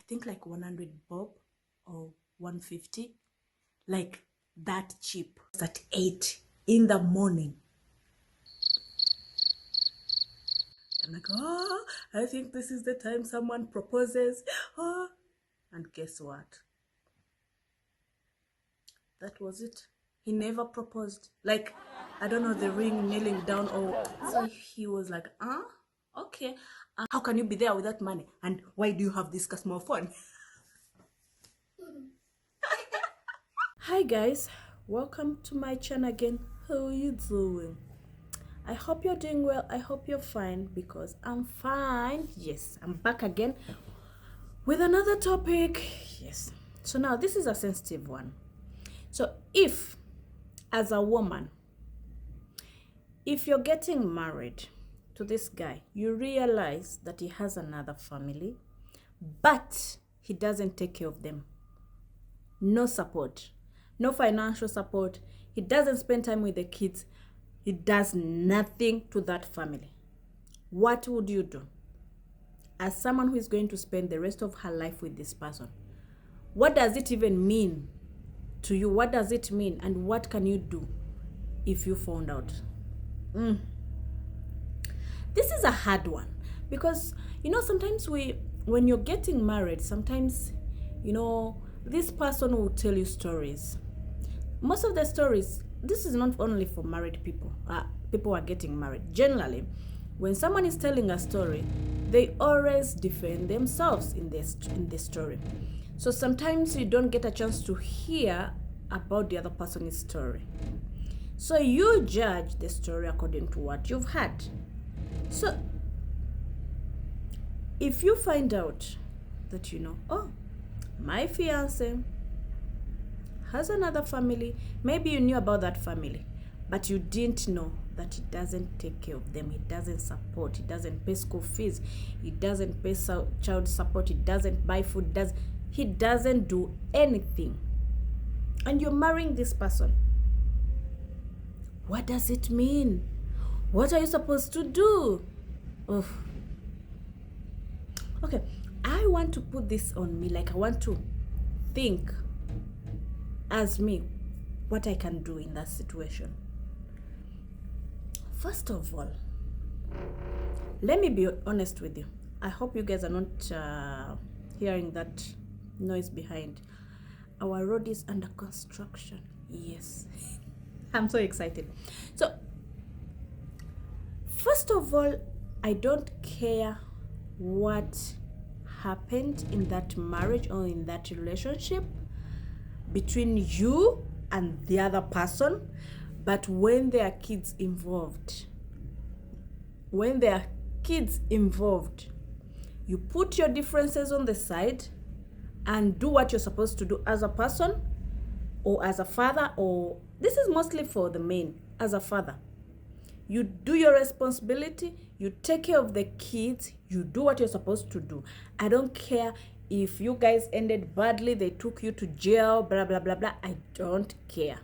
think like 100 bob or 150, like that cheap. At 8 in the morning. I'm like, oh, I think this is the time someone proposes. Oh, and guess what? That was it. He never proposed. Like, I don't know, the ring kneeling down, or so he was like, okay. How can you be there without money? And why do you have this small phone? Hi guys, welcome to my channel again. How are you doing? I hope you're doing well. I hope you're fine, because I'm fine. Yes, I'm back again with another topic. Yes. So now this is a sensitive one. So if, as a woman, if you're getting married to this guy, you realize that he has another family, but he doesn't take care of them. No support, no financial support. He doesn't spend time with the kids. He does nothing to that family. What would you do? As someone who is going to spend the rest of her life with this person, what does it even mean to you? What does it mean? And what can you do if you found out? This is a hard one, because, sometimes when you're getting married, sometimes, this person will tell you stories. Most of the stories, this is not only for married people. People are getting married. Generally, when someone is telling a story, they always defend themselves in the story. So sometimes you don't get a chance to hear about the other person's story. So you judge the story according to what you've had. So if you find out that, oh, my fiance has another family, maybe you knew about that family, but you didn't know that he doesn't take care of them. He doesn't support. He doesn't pay school fees. He doesn't pay child support. He doesn't buy food. He doesn't do anything. And you're marrying this person. What does it mean? What are you supposed to do? Oh. Okay, I want to put this on me. Like, I want to think as me what I can do in that situation. First of all, let me be honest with you. I hope you guys are not hearing that noise behind. Our road is under construction. Yes. I'm so excited. So, first of all, I don't care what happened in that marriage or in that relationship between you and the other person, but when there are kids involved, you put your differences on the side and do what you're supposed to do as a person or as a father, or this is mostly for the men. As a father, you do your responsibility, you take care of the kids, you do what you're supposed to do. I don't care if you guys ended badly, they took you to jail, blah, blah, blah, blah. I don't care.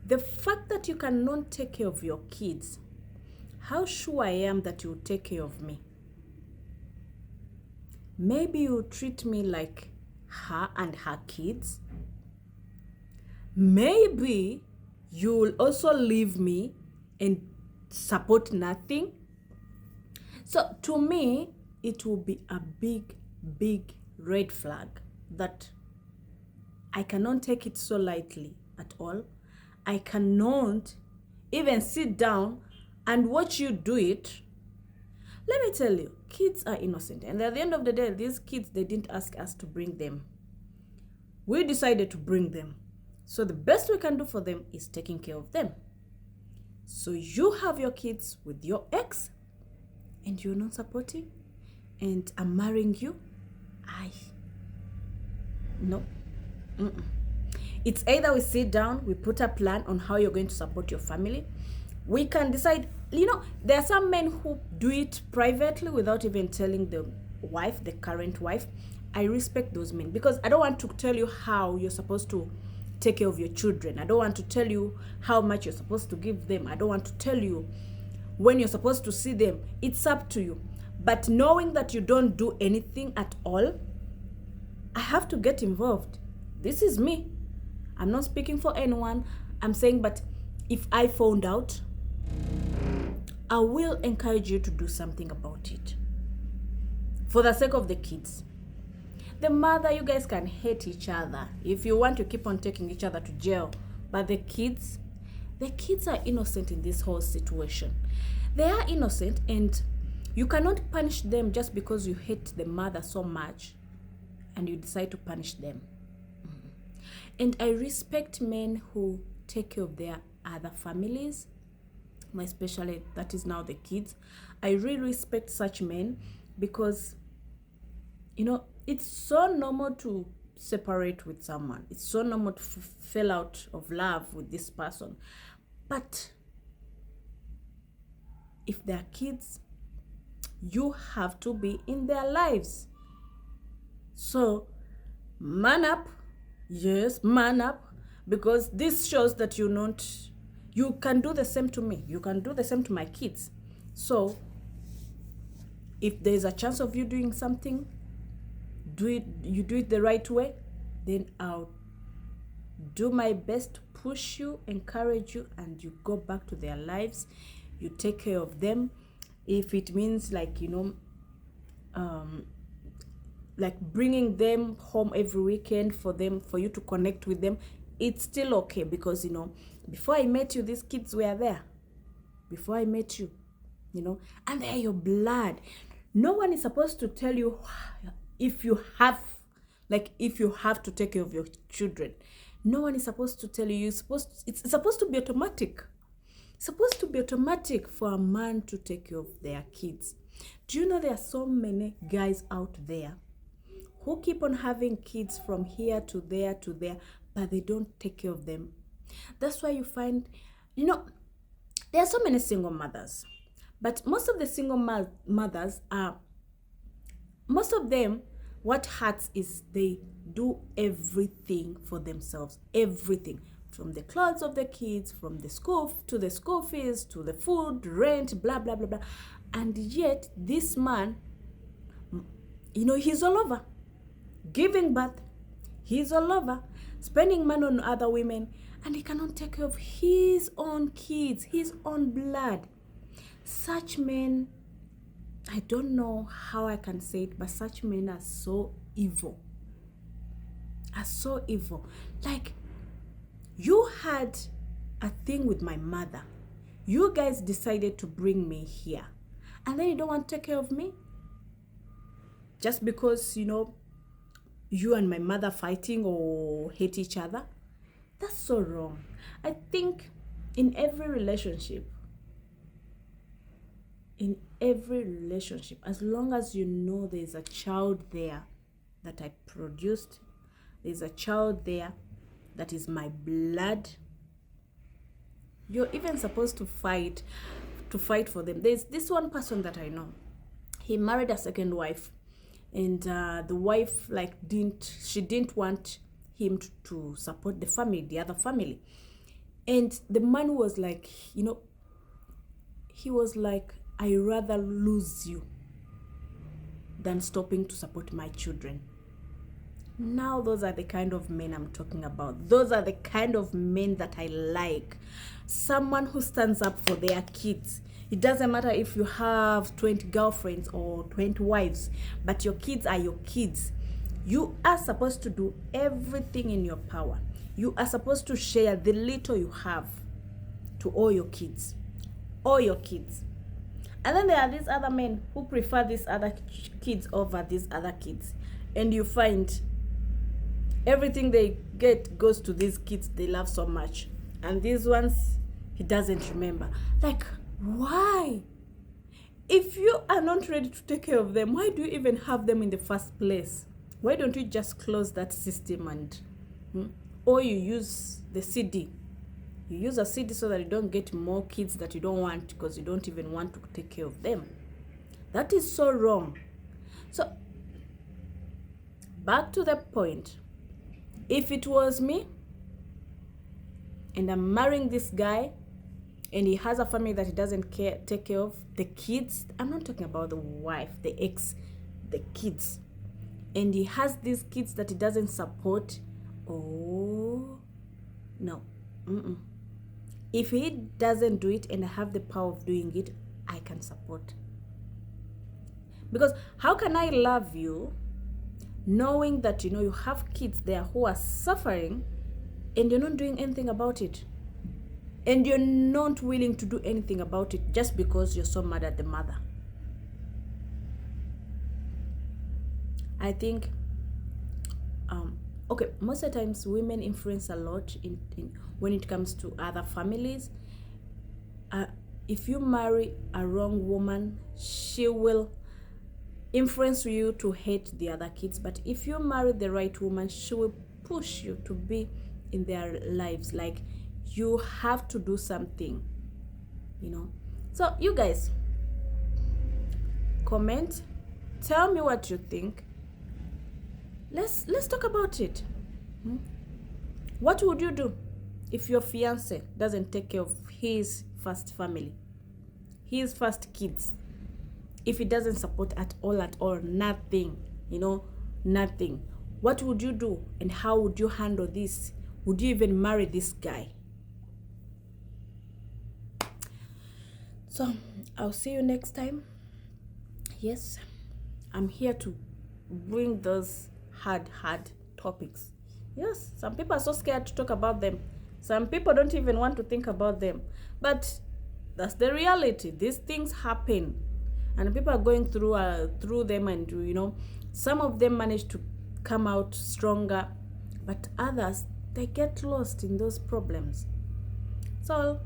The fact that you cannot take care of your kids, how sure I am that you'll take care of me? Maybe you treat me like her and her kids. Maybe you will also leave me and support nothing. So to me, it will be a big red flag that I cannot take it so lightly at all. I cannot even sit down and watch you do it. Let me tell you, kids are innocent. And at the end of the day, these kids, they didn't ask us to bring them. We decided to bring them. So the best we can do for them is taking care of them. So you have your kids with your ex and you're not supporting, and I'm marrying you. No. It's either we sit down, we put a plan on how you're going to support your family. We can decide, there are some men who do it privately without even telling the wife, the current wife. I respect those men, because I don't want to tell you how you're supposed to take care of your children. I don't want to tell you how much you're supposed to give them. I don't want to tell you when you're supposed to see them. It's up to you. But knowing that you don't do anything at all, I have to get involved. This is me. I'm not speaking for anyone. I'm saying, but if I found out, I will encourage you to do something about it. For the sake of the kids. The mother, you guys can hate each other if you want to keep on taking each other to jail. But the kids are innocent in this whole situation. They are innocent, and you cannot punish them just because you hate the mother so much and you decide to punish them. And I respect men who take care of their other families, especially that is now the kids. I really respect such men because, it's so normal to separate with someone. It's so normal to fall out of love with this person. But if they're kids, you have to be in their lives. So, man up. Yes, man up. Because this shows that you can do the same to me. You can do the same to my kids. So, if there's a chance of you doing something, you do it the right way, then I'll do my best to push you, encourage you, and you go back to their lives. You take care of them. If it means like bringing them home every weekend for you to connect with them, it's still okay, because before I met you, these kids were there. Before I met you, and they're your blood. No one is supposed to tell you if you have to take care of your children. No one is supposed to tell you. It's supposed to be automatic. It's supposed to be automatic for a man to take care of their kids. Do you know there are so many guys out there who keep on having kids from here to there, but they don't take care of them? That's why you find, there are so many single mothers. But most of the single mothers most of them, what hurts is they do everything for themselves. Everything. From the clothes of the kids, from the school to the school fees, to the food, rent, blah, blah, blah, blah. And yet, this man, he's all over. Giving birth, he's all over. Spending money on other women, and he cannot take care of his own kids, his own blood. Such men, I don't know how I can say it, but such men are so evil. Are so evil. Like, you had a thing with my mother. You guys decided to bring me here. And then you don't want to take care of me? Just because, you and my mother fighting or hate each other? That's so wrong. I think in every relationship, as long as there's a child there that I produced, there's a child there that is my blood, you're even supposed to fight for them. There's this one person that I know. He married a second wife, and the wife didn't want him to support the other family. And the man was like, he was like, I rather lose you than stopping to support my children. Now those are the kind of men I'm talking about. Those are the kind of men that I like. Someone who stands up for their kids. It doesn't matter if you have 20 girlfriends or 20 wives, but your kids are your kids. You are supposed to do everything in your power. You are supposed to share the little you have to all your kids. All your kids. And then there are these other men who prefer these other kids over these other kids. And you find everything they get goes to these kids they love so much. And these ones, he doesn't remember. Like, why? If you are not ready to take care of them, why do you even have them in the first place? Why don't you just close that system or you use the CD? You use a CD so that you don't get more kids that you don't want because you don't even want to take care of them. That is so wrong. So, back to the point. If it was me, and I'm marrying this guy, and he has a family that he doesn't take care of, the kids, I'm not talking about the wife, the ex, the kids. and he has these kids that he doesn't support, oh no. If he doesn't do it and I have the power of doing it, I can support. Because how can I love you knowing that you have kids there who are suffering and you're not doing anything about it, and you're not willing to do anything about it just because you're so mad at the mother? I think okay, most of the times women influence a lot in when it comes to other families. If you marry a wrong woman, she will influence you to hate the other kids. But if you marry the right woman, she will push you to be in their lives. Like, you have to do something, So you guys, comment, tell me what you think. Let's talk about it. What would you do if your fiance doesn't take care of his first family, his first kids? If he doesn't support at all, nothing, nothing. What would you do, and how would you handle this? Would you even marry this guy? So I'll see you next time. Yes, I'm here to bring those hard topics. Yes, some people are so scared to talk about them. Some people don't even want to think about them. But that's the reality. These things happen, and people are going through them, and some of them manage to come out stronger, but others, they get lost in those problems. So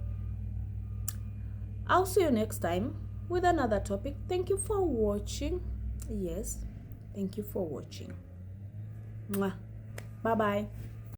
I'll see you next time with another topic. Thank you for watching. Yes, thank you for watching. Mwah. Bye bye.